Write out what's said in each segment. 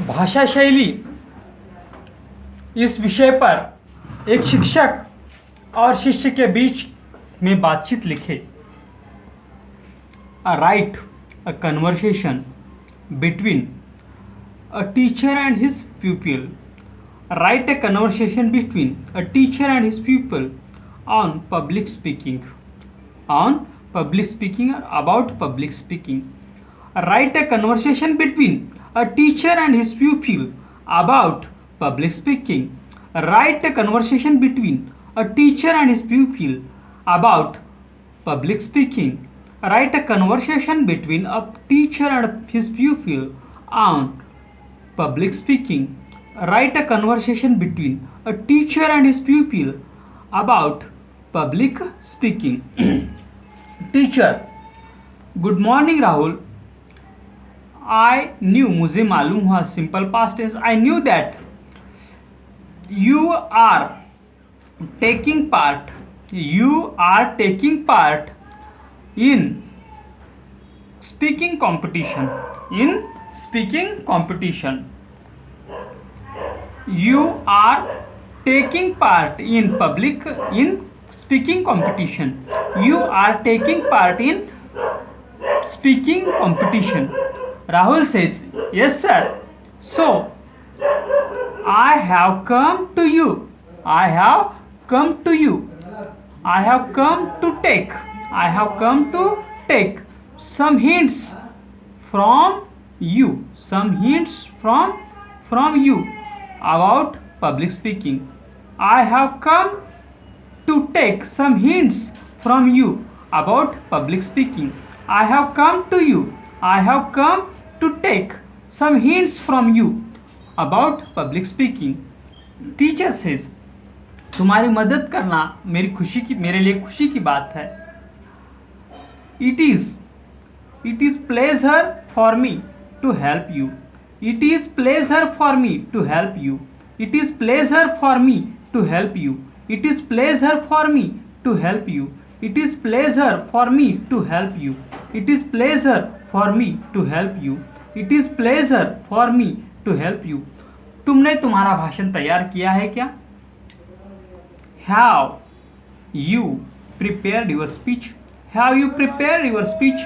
भाषा शैली इस विषय पर एक शिक्षक और शिष्य के बीच में बातचीत लिखे। Right a conversation between a teacher and his pupil. Write a conversation between a teacher and his pupil on public speaking. On public speaking or about public speaking. Write a conversation between a teacher and his pupil about public speaking. Write a conversation between a teacher and his pupil about public speaking. Write a conversation between a teacher and his pupil on public speaking. Write a conversation between a teacher and his pupil about public speaking. Teacher, good morning Rahul. I knew, मुझे मालूम हुआ, simple past tense, I knew that you are taking part in speaking competition. You are taking part in speaking competition. You are taking part in speaking competition. Rahul says, yes sir. So I have come to take some hints from you about public speaking. I have come to take some hints from you about public speaking. I have come to take some hints from you about public speaking. Teacher says, तुम्हारी मदद करना मेरे लिए खुशी की बात है. It is pleasure for me to help you. It is pleasure for me to help you. It is pleasure for me to help you. It is pleasure for me to help you. It is pleasure for me to help you. It is pleasure for me to help you. It is pleasure for me to help you. तुमने तुम्हारा भाषण तैयार किया है क्या? Have you prepared your speech? Have you prepared your speech?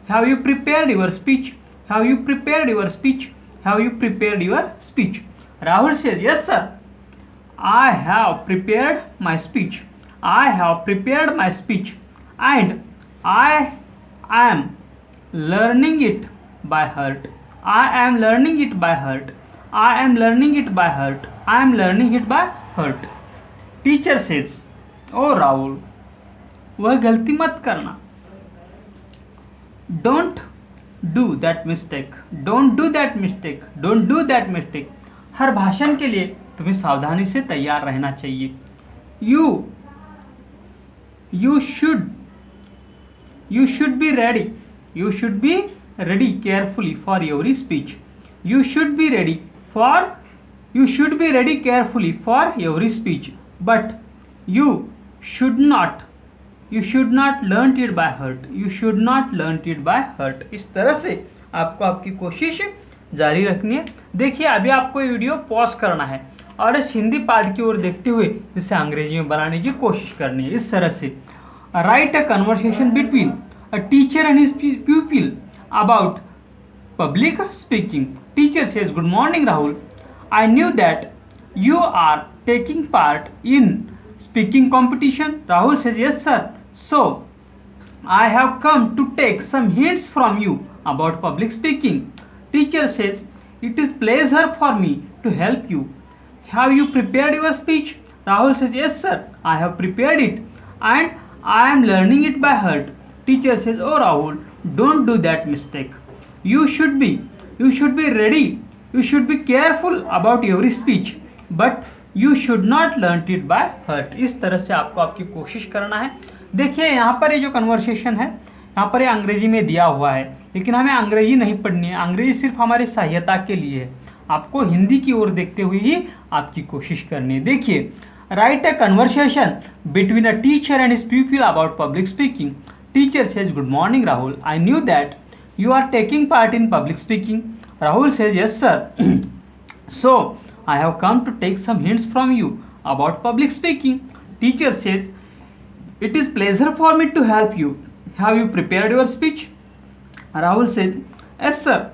Have you prepared your speech? Have you prepared your speech? Have you prepared your speech? Rahul says, yes sir. I have prepared my speech. I have prepared my speech and I am learning it by heart. I am learning it by heart. I am learning it by heart. I am learning it by heart. Teacher says, oh Rahul, वह गलती मत करना. Don't do that mistake. Don't do that mistake. Don't do that mistake. हर भाषण के लिए तुम्हें सावधानी से तैयार रहना चाहिए. You should be ready. You should be ready carefully for every speech. You should be ready carefully for every speech. But you should not learn it by heart. You should not learn it by heart. इस तरह से आपको आपकी कोशिश जारी रखनी है. देखिए अभी आपको ये वीडियो पॉज करना है और इस हिंदी पार्ट की ओर देखते हुए इसे अंग्रेजी में बनाने की कोशिश करनी है. इस तरह से right a conversation between a teacher and his प्यूपिल about public speaking. Teacher says, good morning Rahul. I knew that you are taking part in speaking competition. Rahul says, yes sir. So I have come to take some hints from you about public speaking. Teacher says, it is pleasure for me to help you. Have you prepared your speech? Rahul says, yes sir. I have prepared it and I am learning it by heart. Teacher says, oh Rahul, don't do that mistake. You should be ready. You should be careful about every speech, but you should not learn it by heart. इस तरह से आपको आपकी कोशिश करना है. देखिए यहाँ पर ये जो कन्वर्सेशन है यहाँ पर ये अंग्रेजी में दिया हुआ है, लेकिन हमें अंग्रेजी नहीं पढ़नी है. अंग्रेजी सिर्फ हमारी सहायता के लिए है. आपको हिंदी की ओर देखते हुए ही आपकी कोशिश करनी है. देखिए, right a conversation between a teacher and his people about public speaking. Teacher says, good morning Rahul. I knew that you are taking part in public speaking. Rahul says, yes sir. So I have come to take some hints from you about public speaking. Teacher says, it is pleasure for me to help you. Have you prepared your speech? Rahul said, yes sir,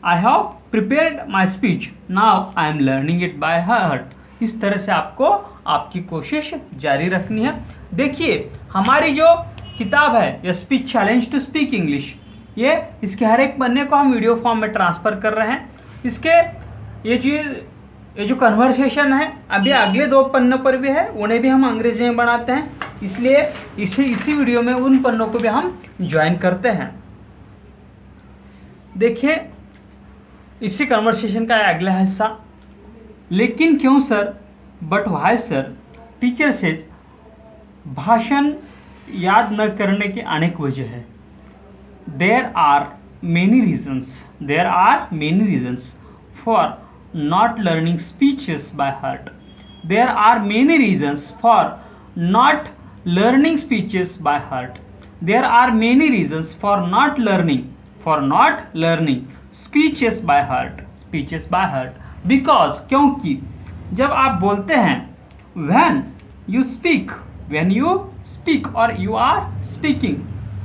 I have prepared my speech. Now I am learning it by heart. इस तरह से आपको आपकी कोशिश जारी रखनी है। देखिए हमारी जो किताब है ये speech challenge to speak English, ये इसके हर एक पन्ने को हम वीडियो फॉर्म में ट्रांसफ़र कर रहे हैं। इसके ये जो कन्वर्सेशन है अभी अगले 2 पन्नों पर भी है, उन्हें भी हम अंग्रेजी में बनाते हैं, इसलिए इसी वीडियो में उन पन्नों को भी हम ज्वाइन करते हैं। देखिए इसी कन्वर्सेशन का अगला हिस्सा, लेकिन क्यों sir, but why sir. Teacher says, भाषण याद न करने की अनेक वजह है। There are many reasons for not learning speeches by heart. There are many reasons for not learning speeches by heart. There are many reasons for not learning speeches by heart. Because क्योंकि जब आप बोलते हैं when you speak or you are speaking,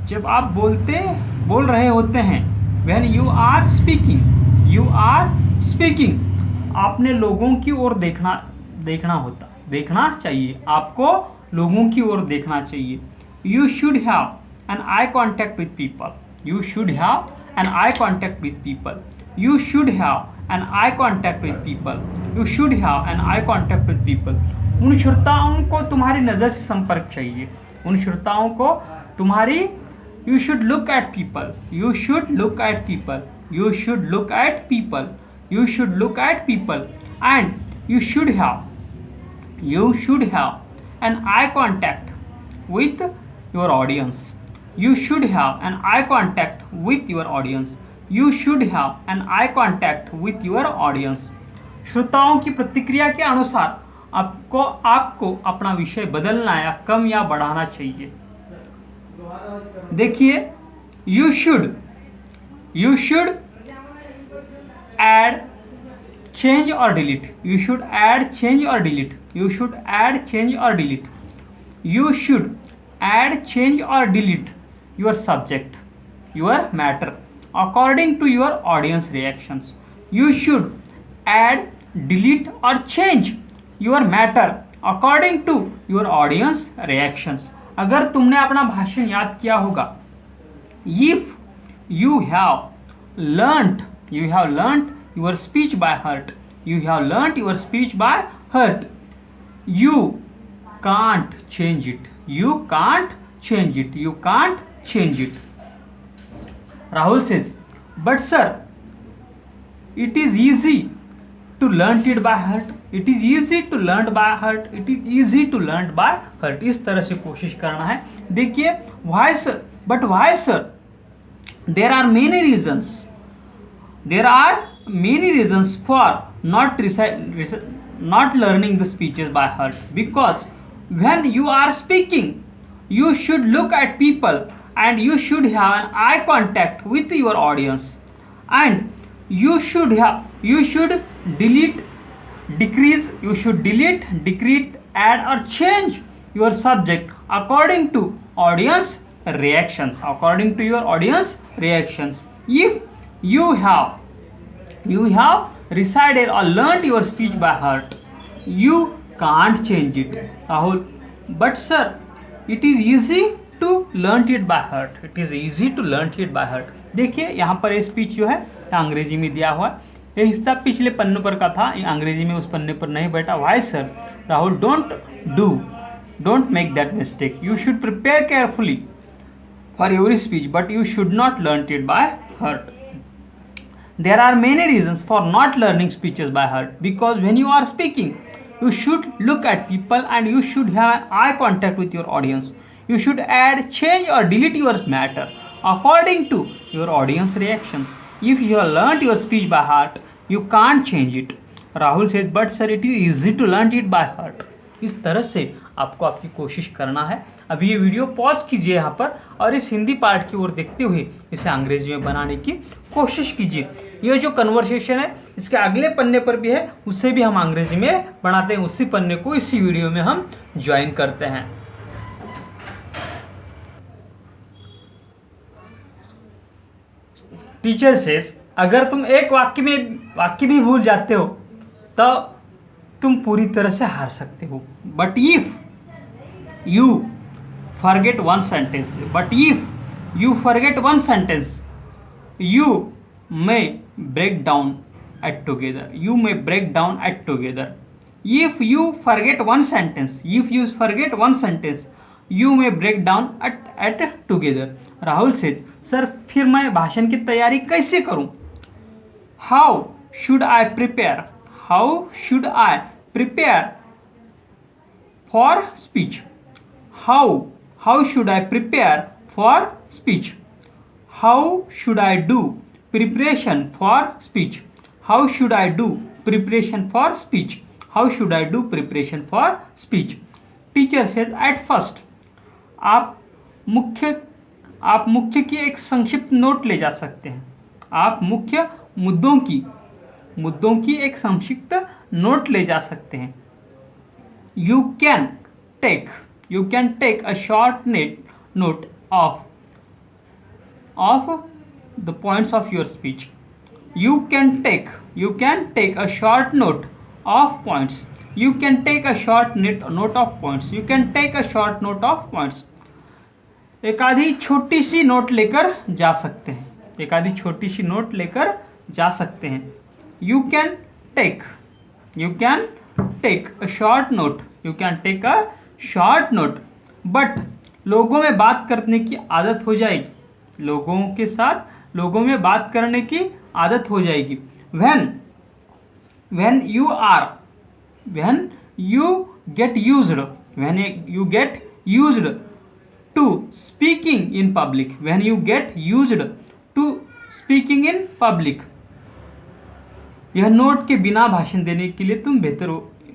जब आप बोल रहे होते हैं when you are speaking, आपने लोगों की ओर देखना चाहिए, आपको लोगों की ओर देखना चाहिए। You should have an eye contact with people. You should have an eye contact with people. You should have an eye contact with people. You should have an eye contact with people. उन श्रोताओं को तुम्हारी नज़र से संपर्क चाहिए, उन श्रोताओं को तुम्हारी You should look at people. You should look at people. You should look at people. You should look at people, and you should have an eye contact with your audience. You should have an eye contact with your audience. You should have an eye contact with your audience. श्रोताओं की प्रतिक्रिया के अनुसार आपको अपना विषय बदलना या कम या बढ़ाना चाहिए। देखिए you should add, change or delete. You should add, change or delete. You should add, change or delete. You should add, change or delete your subject, your matter, according to your audience reactions. You should add, delete or change your matter according to your audience reactions. अगर तुमने अपना भाषण याद किया होगा, if you have learnt your speech by heart, you have learnt your speech by heart, you can't change it. Rahul says, but sir, it is easy to learn it by heart. It is easy to learn by heart. It is easy to learn by heart. इस तरह से कोशिश करना है। देखिए why sir, but why sir? There are many reasons. There are many reasons for not learning the speeches by heart. Because when you are speaking, you should look at people and you should have an eye contact with your audience, and you should delete, add or change your subject according to audience reactions. If you have recited or learnt your speech by heart, you can't change it. Rahul, but sir, it is easy to learn it by heart. देखिए यहाँ पर ये speech जो है अंग्रेजी में दिया हुआ है, ये हिस्सा पिछले पन्ने पर का था, ये अंग्रेजी में उस पन्ने पर नहीं बैठा। Why sir? Rahul, don't make that mistake. You should prepare carefully for every speech, but you should not learn it by heart. There are many reasons for not learning speeches by heart, because when you are speaking, you should look at people and you should have eye contact with your audience. You should add, change or delete your matter according to your audience reactions. If you have learnt your speech by heart, you can't change it. Rahul says, but sir, it is easy to learn it by heart. इस तरह से आपको आपकी कोशिश करना है। अभी ये वीडियो पॉज कीजिए यहाँ पर और इस हिंदी पार्ट की ओर देखते हुए इसे अंग्रेजी में बनाने की कोशिश कीजिए। ये जो कन्वर्सेशन है इसके अगले पन्ने पर भी है, उसे भी हम अंग्रेजी में बनाते हैं। उसी पन्ने को इसी वीडियो में हम ज्वाइन करते हैं। टीचर सेज, अगर तुम एक वाक्य भी भूल जाते हो तो तुम पूरी तरह से हार सकते हो। But if you forget one sentence, you may break down at together. If you forget one sentence, you may break down at together. Rahul says, sir फिर मैं भाषण की तैयारी कैसे करूं? How should I prepare for speech? How should I prepare for speech? How should I do preparation for speech? How should I do preparation for speech? How should I do preparation for speech? Teacher says, at first, आप मुख्य की एक संक्षिप्त note ले जा सकते हैं। आप मुख्य मुद्दों की एक संक्षिप्त नोट ले जा सकते हैं। You can take a short note of the points of your speech. You can take a short note of points. You can take a short note of points. एक आधी छोटी सी नोट लेकर जा सकते हैं। You can take a short note. But लोगों में बात करने की आदत हो जाएगी। लोगों में बात करने की आदत हो जाएगी। When you get used to speaking in public. यह नोट के बिना भाषण देने के लिए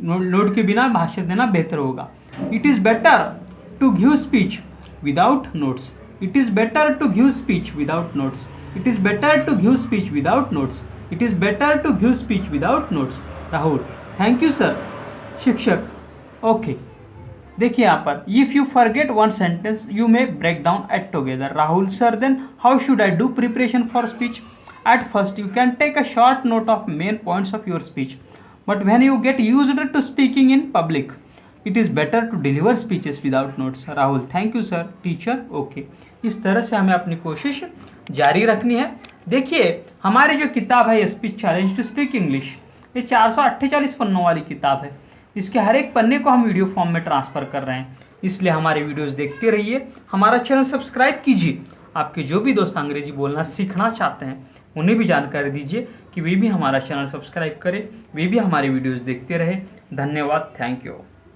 नोट के बिना भाषण देना बेहतर होगा। It is better to give speech without notes. Rahul, thank you sir. शिक्षक, ओके। देखिए यहाँ पर, if you forget one sentence you may break down at together. Rahul sir, then how should I do preparation for speech? At first, you can take a short note of main points of your speech. But when you get used to speaking in public, it is better to deliver speeches without notes. Rahul, thank you sir. Teacher, okay. इस तरह से हमें अपनी कोशिश जारी रखनी है। देखिए, हमारी जो किताब है speech challenge to speak English, ये 448 पन्नों वाली किताब है। इसके हर एक पन्ने को हम वीडियो फॉर्म में ट्रांसफ़र कर रहे हैं, इसलिए हमारे वीडियोज़ देखते रहिए। हमारा चैनल सब्सक्राइब कीजिए। आपके जो भी दोस्त अंग्रेजी बोलना सीखना चाहते हैं उन्हें भी जानकारी दीजिए कि वे भी हमारा चैनल सब्सक्राइब करें, वे भी हमारे वीडियोस देखते रहे। धन्यवाद, थैंक यू।